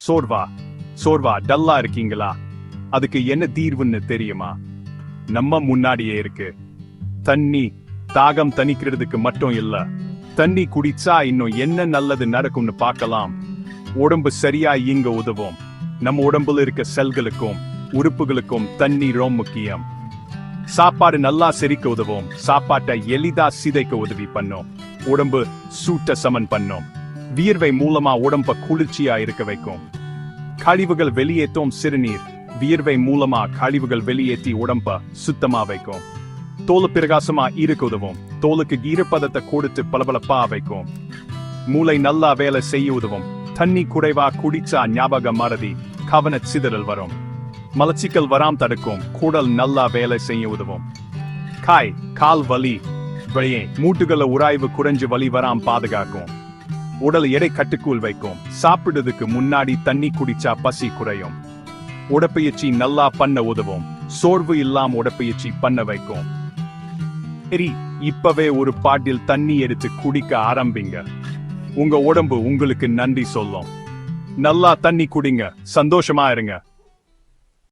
சோர்வா சோர்வா டல்லா இருக்கீங்களா? அதுக்கு என்ன தீர்வுன்னு தெரியுமா? நம்ம முன்னாடியே இருக்கு. தண்ணி. தாகம் தணிக்கிறதுக்கு மட்டும் இல்ல, தண்ணி குடிச்சா இன்னும் என்ன நல்லது நடக்கும்னு பார்க்கலாம். உடம்பு சரியா இயங்க உதவும். நம்ம உடம்புல இருக்க செல்களுக்கும் உறுப்புகளுக்கும் தண்ணி ரொம்ப முக்கியம். சாப்பாடு நல்லா செரிக்க உதவும். சாப்பாட்டை எளிதா சிதைக்க உதவி பண்ணும். உடம்பு சூட்ட சமன் பண்ணும். வியர்வை மூலமா உடம்ப குளிர்ச்சியா இருக்க வைக்கும். கழிவுகள் வெளியேற்றும் சிறுநீர். வியர்வை மூலமா கழிவுகள் வெளியேற்றி உடம்ப சுத்தமா வைக்கும். தோல் பிரகாசமா இருக்க உதவும். தோலுக்கு ஈரப்பதத்தை கொடுத்து பளபளப்பா வைக்கும். மூளை நல்லா வேலை செய்ய உதவும். தண்ணி குறைவா குடிச்சா ஞாபக மறதி, கவன சிதறல் வரும். மலச்சிக்கல் வராம தடுக்கும். குடல் நல்லா வேலை செய்ய உதவும். கால் வலி மூட்டுகளை உராய்வு குறைஞ்சு வலி வராம பாதுகாக்கும். உடல் எடை கட்டுக்குள் வைக்கும். சாப்பிடுறதுக்கு முன்னாடி தண்ணி குடிச்சா பசி குறையும். உடற்பயிற்சி நல்லா பண்ண உதவும். சோர்வு இல்லாம உடற்பயிற்சி பண்ண வைக்கும். சரி, இப்பவே ஒரு பாட்டில் தண்ணி எடுத்து குடிக்க ஆரம்பிங்க. உங்க உடம்பு உங்களுக்கு நன்றி சொல்லும். நல்லா தண்ணி குடிங்க, சந்தோஷமா இருங்க.